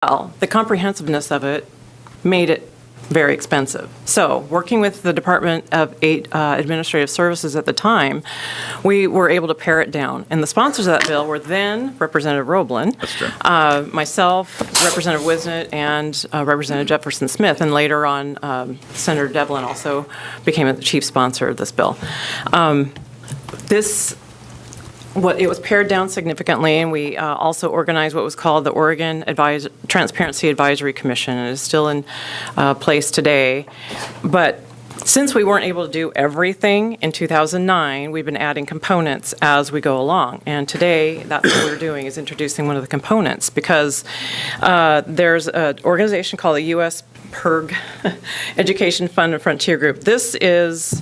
Well, the comprehensiveness of it made it very expensive. So, working with the Department of Administrative Services at the time, we were able to pare it down. And the sponsors of that bill were then Representative Roblin, That's true. myself, Representative Wisnett, and Representative Jefferson Smith. And later on, Senator Devlin also became the chief sponsor of this bill. It was pared down significantly, and we also organized what was called the Oregon Transparency Advisory Commission. It is still in place today. But since we weren't able to do everything in 2009, we've been adding components as we go along. And today, that's what we're doing, is introducing one of the components, because there's an organization called the U.S. PIRG, Education Fund and Frontier Group. This is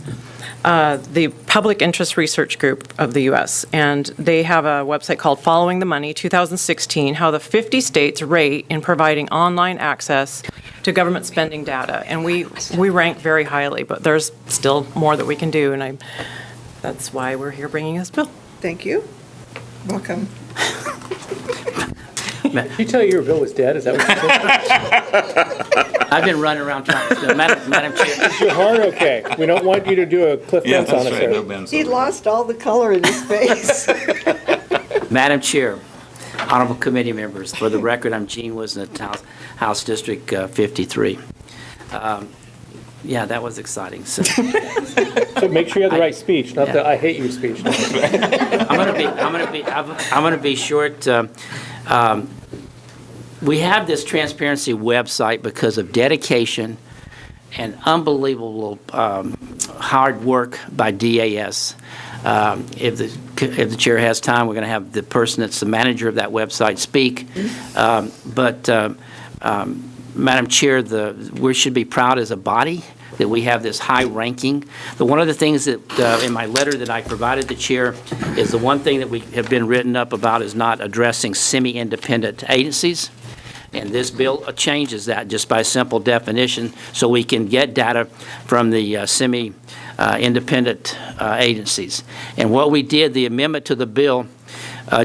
the Public Interest Research Group of the U.S., and they have a website called Following the Money 2016, how the 50 states rate in providing online access to government spending data. And we rank very highly, but there's still more that we can do, and that's why we're here bringing this bill. Thank you. Welcome. Did you tell you your bill was dead? Is that what you said? I've been running around trying to, Madam Chair. Is your heart okay? We don't want you to do a Cliff Yeah, Notes on that's us right. here. No Ben's He over. lost all the color in his face. Madam Chair, honorable committee members, for the record, I'm Gene Wisnett, House District 53. Yeah, that was exciting. So So make sure you have the right speech, not the Yeah. "I hate you" speech. I'm going to be short. We have this transparency website because of dedication and unbelievable hard work by DAS. If the chair has time, we're going to have the person that's the manager of that website speak. Madam Chair, we should be proud as a body that we have this high ranking. One of the things that in my letter that I provided the chair is the one thing that we have been written up about is not addressing semi-independent agencies. And this bill changes that just by simple definition, so we can get data from the semi-independent agencies. And what we did, the amendment to the bill,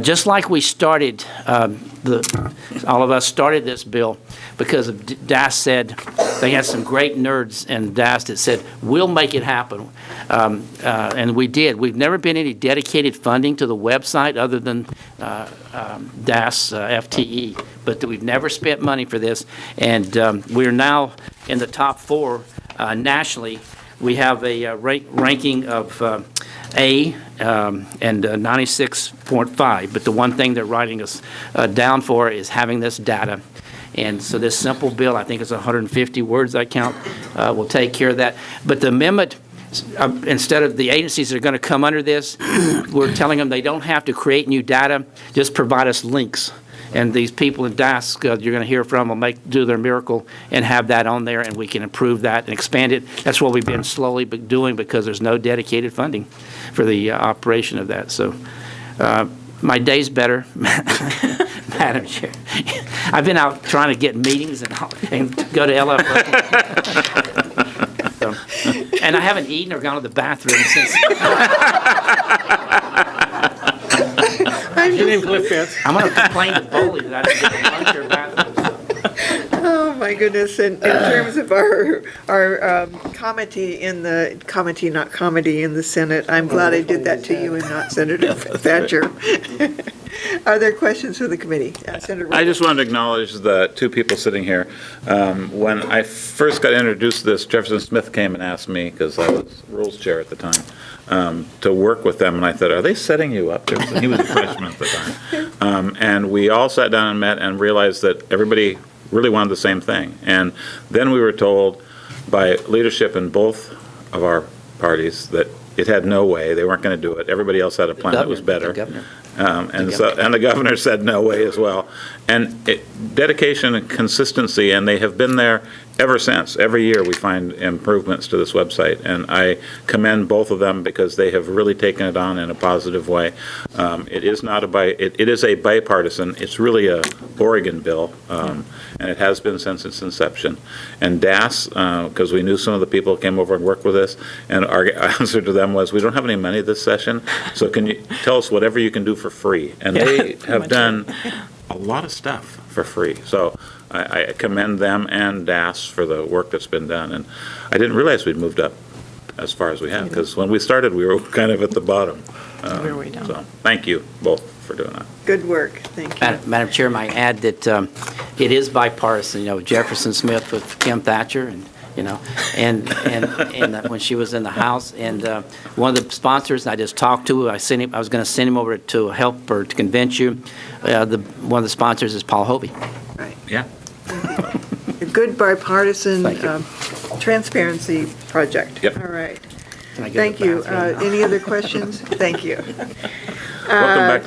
just like we started, all of us started this bill because of DAS said, they had some great nerds in DAS that said, we'll make it happen. And we did. We've never been any dedicated funding to the website other than DAS FTE, but we've never spent money for this. And we're now in the top 4 nationally. We have a ranking of A and 96.5, but the one thing they're writing us down for is having this data. And so this simple bill, I think it's 150 words I count, will take care of that. But the amendment, instead of the agencies that are going to come under this, we're telling them they don't have to create new data, just provide us links. And these people in DAS you're going to hear from will do their miracle and have that on there, and we can improve that and expand it. That's what we've been slowly doing because there's no dedicated funding for the operation of that. So my day's better, Madam Chair. I've been out trying to get meetings and go to LF. And I haven't eaten or gone to the bathroom since. Your name Cliff Notes. I'm going to complain to Boley that I didn't get lunch or bathroom. Oh, my goodness. And in terms of our comity in the, comity, not comedy, in the Senate, I'm glad I did that to you and not Senator Thatcher. Are there questions for the committee? Senator I just wanted to acknowledge the 2 people sitting here. When I first got introduced to this, Jefferson Smith came and asked me, because I was rules chair at the time, to work with them, and I thought, are they setting you up, Jefferson? He was a freshman at the time. And we all sat down and met and realized that everybody really wanted the same thing. And then we were told by leadership in both of our parties that it had no way, they weren't going to do it. Everybody else had a plan that was better. The governor. And the governor said no way as well. And dedication and consistency, and they have been there ever since. Every year we find improvements to this website, and I commend both of them because they have really taken it on in a positive way. It is not it is a bipartisan. It's really a Oregon bill, and it has been since its inception. And DAS, because we knew some of the people came over and worked with us, and our answer to them was, we don't have any money this session, so can you tell us whatever you can do for free? And they have done a lot of stuff for free. So I commend them and DAS for the work that's been done, and I didn't realize we'd moved up as far as we have, because when we started, we were kind of at the bottom. We were way down. So, thank you both for doing that. Good work, thank you. Madam Chair, might add that it is bipartisan, Jefferson Smith with Kim Thatcher, and, and when she was in the House, and one of the sponsors I just talked to, I was going to send him over to help or to convince you. One of the sponsors is Paul Hovey. Right. Yeah. A good bipartisan Thank you. transparency project. Yep. All right. Can I go to Thank the you. bathroom? Any other questions? Thank you. Welcome back to